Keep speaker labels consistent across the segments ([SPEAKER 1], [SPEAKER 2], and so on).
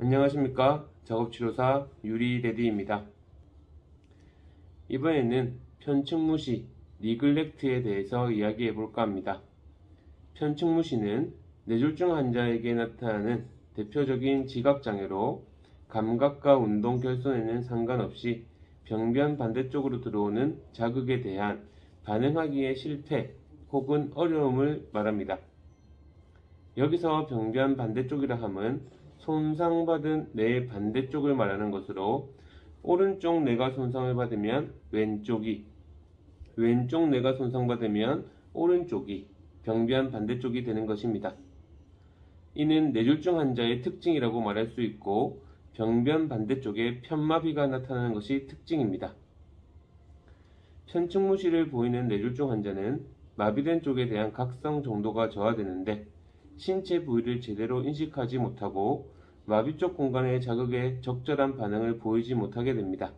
[SPEAKER 1] 안녕하십니까. 작업치료사 유리레디입니다. 이번에는 편측무시, 니글렉트에 대해서 이야기해 볼까 합니다. 편측무시는 뇌졸중 환자에게 나타나는 대표적인 지각장애로 감각과 운동 결손에는 상관없이 병변 반대쪽으로 들어오는 자극에 대한 반응하기의 실패 혹은 어려움을 말합니다. 여기서 병변 반대쪽이라 함은 손상받은 뇌의 반대쪽을 말하는 것으로 오른쪽 뇌가 손상을 받으면 왼쪽이, 왼쪽 뇌가 손상받으면 오른쪽이 병변 반대쪽이 되는 것입니다. 이는 뇌졸중 환자의 특징이라고 말할 수 있고 병변 반대쪽에 편마비가 나타나는 것이 특징입니다. 편측무시를 보이는 뇌졸중 환자는 마비된 쪽에 대한 각성 정도가 저하되는데 신체 부위를 제대로 인식하지 못하고 마비 쪽 공간의 자극에 적절한 반응을 보이지 못하게 됩니다.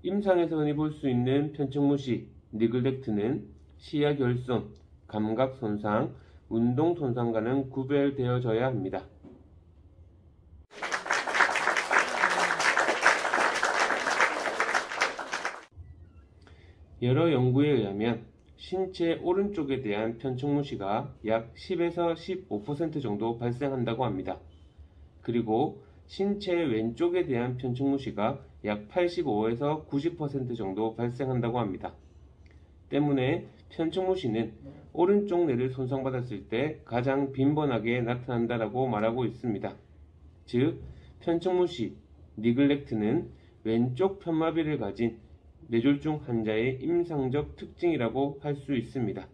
[SPEAKER 1] 임상에서 흔히 볼 수 있는 편측무시, 니글렉트는 시야 결손, 감각 손상, 운동 손상과는 구별되어져야 합니다. 여러 연구에 의하면 신체 오른쪽에 대한 편측무시가 약 10에서 15% 정도 발생한다고 합니다. 그리고 신체 왼쪽에 대한 편측무시가 약 85에서 90% 정도 발생한다고 합니다. 때문에 편측무시는 오른쪽 뇌를 손상받았을 때 가장 빈번하게 나타난다고 말하고 있습니다. 즉, 편측무시, 니글렉트는 왼쪽 편마비를 가진 뇌졸중 환자의 임상적 특징이라고 할 수 있습니다.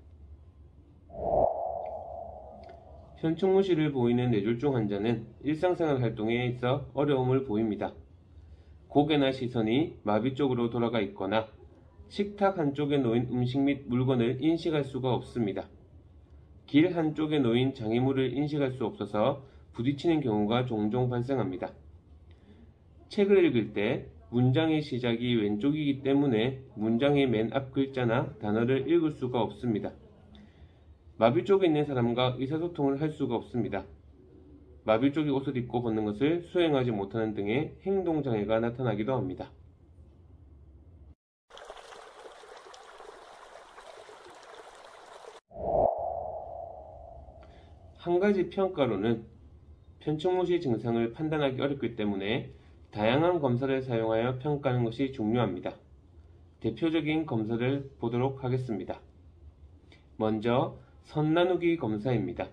[SPEAKER 1] 편측무시를 보이는 뇌졸중 환자는 일상생활 활동에 있어 어려움을 보입니다. 고개나 시선이 마비 쪽으로 돌아가 있거나 식탁 한쪽에 놓인 음식 및 물건을 인식할 수가 없습니다. 길 한쪽에 놓인 장애물을 인식할 수 없어서 부딪히는 경우가 종종 발생합니다. 책을 읽을 때 문장의 시작이 왼쪽이기 때문에 문장의 맨 앞 글자나 단어를 읽을 수가 없습니다. 마비 쪽에 있는 사람과 의사소통을 할 수가 없습니다. 마비 쪽의 옷을 입고 벗는 것을 수행하지 못하는 등의 행동장애가 나타나기도 합니다. 한 가지 평가로는 편측무시 증상을 판단하기 어렵기 때문에 다양한 검사를 사용하여 평가하는 것이 중요합니다. 대표적인 검사를 보도록 하겠습니다. 먼저 선 나누기 검사입니다.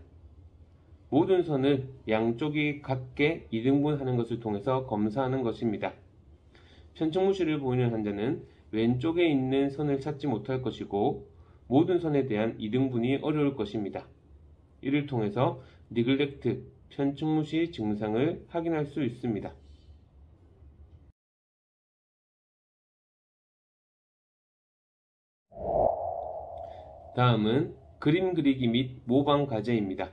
[SPEAKER 1] 모든 선을 양쪽이 같게 2등분 하는 것을 통해서 검사하는 것입니다. 편측무시를 보이는 환자는 왼쪽에 있는 선을 찾지 못할 것이고 모든 선에 대한 2등분이 어려울 것입니다. 이를 통해서 니글렉트, 편측무시 증상을 확인할 수 있습니다. 다음은 그림 그리기 및 모방 과제입니다.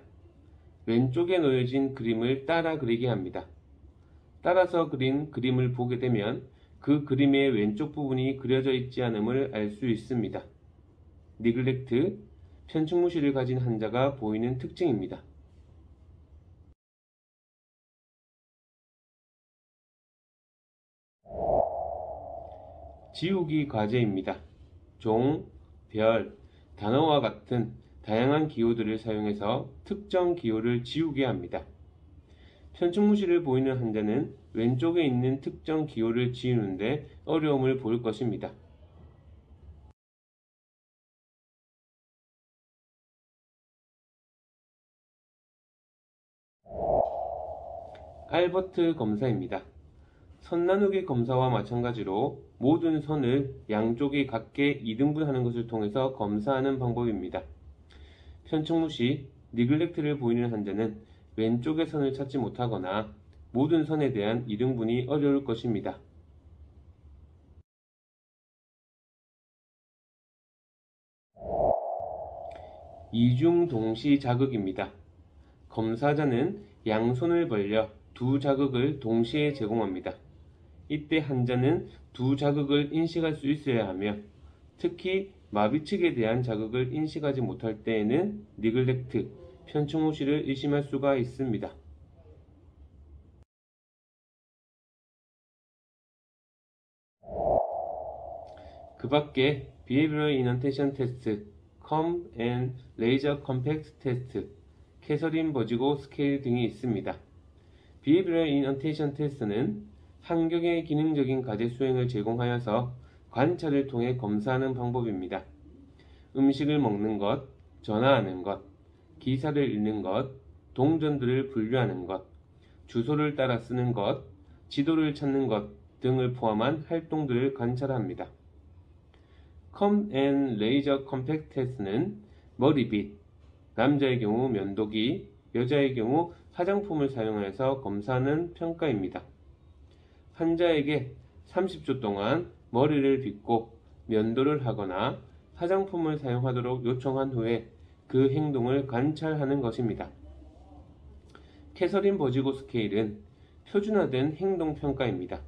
[SPEAKER 1] 왼쪽에 놓여진 그림을 따라 그리게 합니다. 따라서 그린 그림을 보게 되면 그 그림의 왼쪽 부분이 그려져 있지 않음을 알 수 있습니다. 니글렉트, 편측무시를 가진 환자가 보이는 특징입니다. 지우기 과제입니다. 종, 별, 단어와 같은 다양한 기호들을 사용해서 특정 기호를 지우게 합니다. 편측무시를 보이는 환자는 왼쪽에 있는 특정 기호를 지우는데 어려움을 보일 것입니다. 알버트 검사입니다. 선 나누기 검사와 마찬가지로 모든 선을 양쪽이 같게 2등분하는 것을 통해서 검사하는 방법입니다. 편측무시, 니글렉트를 보이는 환자는 왼쪽의 선을 찾지 못하거나 모든 선에 대한 2등분이 어려울 것입니다. 이중 동시 자극입니다. 검사자는 양손을 벌려 두 자극을 동시에 제공합니다. 이때 환자는 두 자극을 인식할 수 있어야 하며 특히 마비 측에 대한 자극을 인식하지 못할 때에는 니글렉트, 편측무시를 의심할 수가 있습니다. 그 밖에 Behavioral Inattention Test, COMB and Laser Compact Test, 캐서린 버지고 스케일 등이 있습니다. Behavioral Inattention Test는 환경의 기능적인 과제 수행을 제공하여서 관찰을 통해 검사하는 방법입니다. 음식을 먹는 것, 전화하는 것, 기사를 읽는 것, 동전들을 분류하는 것, 주소를 따라 쓰는 것, 지도를 찾는 것 등을 포함한 활동들을 관찰합니다. COMB and Laser Compact Test는 머리빗, 남자의 경우 면도기, 여자의 경우 화장품을 사용하여서 검사하는 평가입니다. 환자에게 30초 동안 머리를 빗고 면도를 하거나 화장품을 사용하도록 요청한 후에 그 행동을 관찰하는 것입니다. 캐서린 버지고 스케일은 표준화된 행동평가입니다.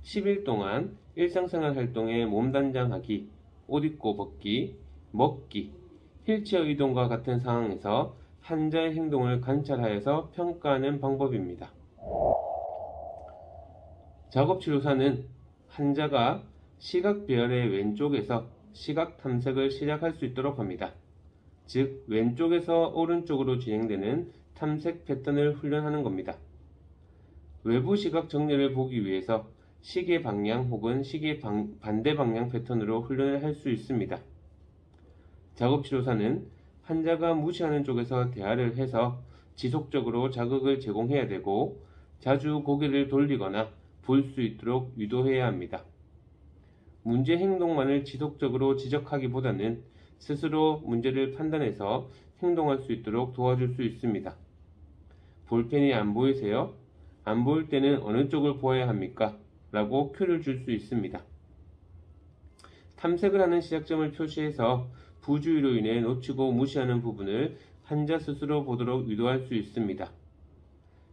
[SPEAKER 1] 10일 동안 일상생활 활동에 몸단장하기, 옷 입고 벗기, 먹기, 휠체어 이동과 같은 상황에서 환자의 행동을 관찰하여서 평가하는 방법입니다. 작업치료사는 환자가 시각 배열의 왼쪽에서 시각 탐색을 시작할 수 있도록 합니다. 즉, 왼쪽에서 오른쪽으로 진행되는 탐색 패턴을 훈련하는 겁니다. 외부 시각 정렬을 보기 위해서 시계 방향 혹은 시계 반대 방향 패턴으로 훈련을 할 수 있습니다. 작업치료사는 환자가 무시하는 쪽에서 대화를 해서 지속적으로 자극을 제공해야 되고 자주 고개를 돌리거나 볼 수 있도록 유도해야 합니다. 문제 행동만을 지속적으로 지적하기보다는 스스로 문제를 판단해서 행동할 수 있도록 도와줄 수 있습니다. 볼펜이 안 보이세요? 안 보일 때는 어느 쪽을 보아야 합니까? 라고 큐를 줄 수 있습니다. 탐색을 하는 시작점을 표시해서 부주의로 인해 놓치고 무시하는 부분을 환자 스스로 보도록 유도할 수 있습니다.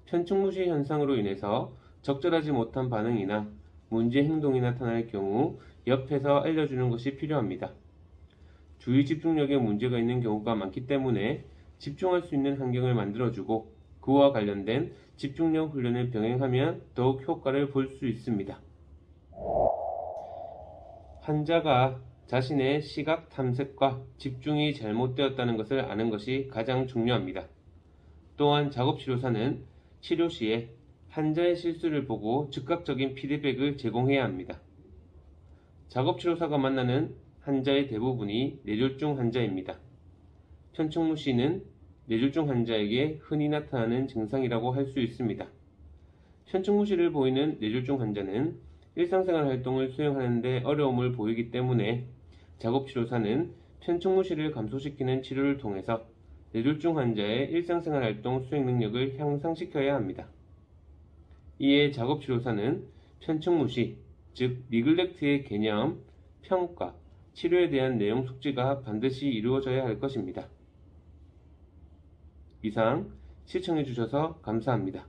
[SPEAKER 1] 편측무시 현상으로 인해서 적절하지 못한 반응이나 문제 행동이 나타날 경우 옆에서 알려주는 것이 필요합니다. 주의 집중력에 문제가 있는 경우가 많기 때문에 집중할 수 있는 환경을 만들어주고 그와 관련된 집중력 훈련을 병행하면 더욱 효과를 볼 수 있습니다. 환자가 자신의 시각 탐색과 집중이 잘못되었다는 것을 아는 것이 가장 중요합니다. 또한 작업치료사는 치료 시에 환자의 실수를 보고 즉각적인 피드백을 제공해야 합니다. 작업치료사가 만나는 환자의 대부분이 뇌졸중 환자입니다. 편측무시는 뇌졸중 환자에게 흔히 나타나는 증상이라고 할 수 있습니다. 편측무시를 보이는 뇌졸중 환자는 일상생활 활동을 수행하는 데 어려움을 보이기 때문에 작업치료사는 편측무시를 감소시키는 치료를 통해서 뇌졸중 환자의 일상생활 활동 수행 능력을 향상시켜야 합니다. 이에 작업치료사는 편측무시, 즉 니글렉트의 개념, 평가, 치료에 대한 내용 숙지가 반드시 이루어져야 할 것입니다. 이상 시청해주셔서 감사합니다.